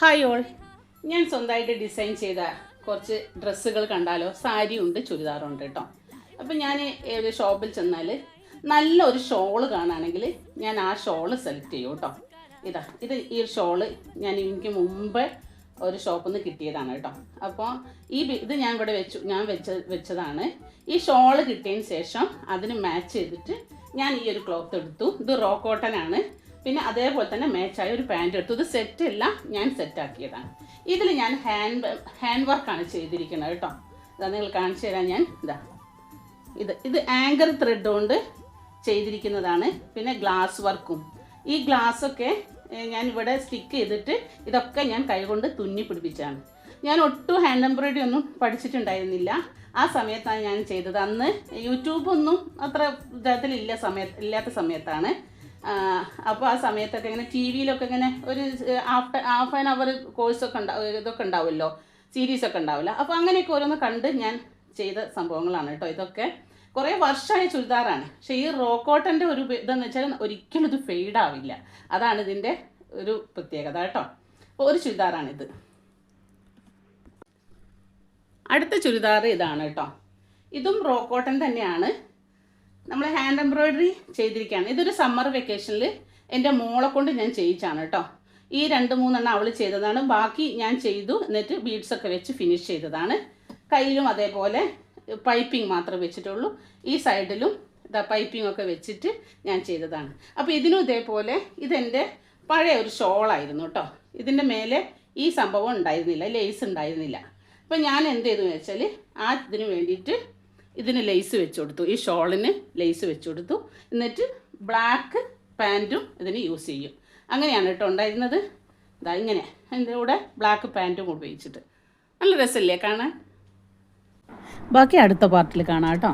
Hi all, ഞാൻ സ്വന്തമായിട്ട് design ചെയ്ത കുറച്ച് ഡ്രസ്സുകൾ കണ്ടാലോ? സാരിയുണ്ട്, ചുരിദാറുണ്ട് കേട്ടോ. അപ്പം ഞാൻ ഒരു ഷോപ്പിൽ ചെന്നാൽ നല്ലൊരു ഷോള് കാണുകയാണെങ്കിൽ ഞാൻ ആ ഷോള് സെലക്ട് ചെയ്യും കേട്ടോ. ഈ ഷോള് എനിക്ക് മുമ്പ് ഒരു ഷോപ്പിൽ നിന്ന് കിട്ടിയതാണ് കേട്ടോ. അപ്പോൾ ഇത് ഞാൻ ഇവിടെ വെച്ചതാണ്. ഈ ഷോള് കിട്ടിയതിന് ശേഷം അതിന് മാച്ച് ചെയ്തിട്ട് ഞാൻ ഈ ഒരു ക്ലോത്ത് എടുത്തു. ഇത് റോ കോട്ടൺ ആണ്. പിന്നെ അതേപോലെ തന്നെ മാച്ചായ ഒരു പാൻറ് എടുത്തു. ഇത് സെറ്റല്ല, ഞാൻ സെറ്റാക്കിയതാണ്. ഇതിൽ ഞാൻ ഹാൻഡ് വർക്കാണ് ചെയ്തിരിക്കുന്നത് കേട്ടോ. ഇതാ നിങ്ങൾ കാണിച്ചു തരാം. ഞാൻ ഇത് ആങ്കർ ത്രെഡ് കൊണ്ട് ചെയ്തിരിക്കുന്നതാണ്. പിന്നെ ഗ്ലാസ് വർക്കും, ഈ ഗ്ലാസ്സൊക്കെ ഞാൻ ഇവിടെ സ്റ്റിക്ക് ചെയ്തിട്ട് ഇതൊക്കെ ഞാൻ കൈകൊണ്ട് തുന്നി പിടിപ്പിച്ചാണ്. ഞാൻ ഒട്ടും ഹാൻഡ് എംബ്രോയിഡറി ഒന്നും പഠിച്ചിട്ടുണ്ടായിരുന്നില്ല. ആ സമയത്താണ് ഞാൻ ചെയ്തത്. അന്ന് യൂട്യൂബൊന്നും അത്ര ഇല്ലാത്ത സമയത്താണ്. അപ്പോൾ ആ സമയത്തൊക്കെ ഇങ്ങനെ ടി വിയിലൊക്കെ ഇങ്ങനെ ഒരു ഹാഫ് ആൻ അവർ കോഴ്സൊക്കെ ഇതൊക്കെ ഉണ്ടാവുമല്ലോ, സീരീസൊക്കെ ഉണ്ടാവില്ല. അപ്പോൾ അങ്ങനെയൊക്കെ ഓരോന്ന് കണ്ട് ഞാൻ ചെയ്ത സംഭവങ്ങളാണ് കേട്ടോ. ഇതൊക്കെ കുറേ വർഷമായ ചുരിദാറാണ്. പക്ഷേ ഈ റോ കോട്ടൻ്റെ ഒരു ഇതെന്ന് വെച്ചാൽ ഒരിക്കലും ഇത് ഫെയ്ഡാവില്ല. അതാണ് ഇതിൻ്റെ ഒരു പ്രത്യേകത കേട്ടോ. അപ്പോൾ ഒരു ചുരിദാറാണിത്. അടുത്ത ചുരിദാർ ഇതാണ് കേട്ടോ. ഇതും റോ കോട്ടൺ തന്നെയാണ്. നമ്മൾ ഹാൻഡ് എംബ്രോയിഡറി ചെയ്തിരിക്കുകയാണ്. ഇതൊരു സമ്മർ വെക്കേഷനിൽ എൻ്റെ മോളെ കൊണ്ട് ഞാൻ ചെയ്യിച്ചാണ് കേട്ടോ. ഈ 2-3 അവൾ ചെയ്തതാണ്. ബാക്കി ഞാൻ ചെയ്തു, എന്നിട്ട് ബീഡ്സൊക്കെ വെച്ച് ഫിനിഷ് ചെയ്തതാണ്. കയ്യിലും അതേപോലെ പൈപ്പിംഗ് മാത്രമേ വെച്ചിട്ടുള്ളൂ. ഈ സൈഡിലും പൈപ്പിംഗ് ഒക്കെ വെച്ചിട്ട് ഞാൻ ചെയ്തതാണ്. അപ്പോൾ ഇതിനും ഇതേപോലെ ഇതെൻ്റെ പഴയ ഒരു ഷോളായിരുന്നു കേട്ടോ. ഇതിൻ്റെ മേലെ ഈ സംഭവം ഉണ്ടായിരുന്നില്ല, ലേസ് ഉണ്ടായിരുന്നില്ല. അപ്പോൾ ഞാൻ എന്ത് ചെയ്തു എന്ന് വെച്ചാൽ ഇതിന് വേണ്ടിയിട്ട് ഇതിന് ലേസ് വെച്ച് കൊടുത്തു. ഈ ഷോളിന് ലേസ് വെച്ച് കൊടുത്തു. എന്നിട്ട് ബ്ലാക്ക് പാൻറ്റും ഇതിന് യൂസ് ചെയ്യും. അങ്ങനെയാണ് കേട്ടോ ഉണ്ടായിരുന്നത്. ഇങ്ങനെ അതിൻ്റെ കൂടെ ബ്ലാക്ക് പാൻറ്റും ഉപയോഗിച്ചിട്ട് നല്ല രസമില്ലേ കാണാൻ? ബാക്കി അടുത്ത പാർട്ടിൽ കാണാം കേട്ടോ.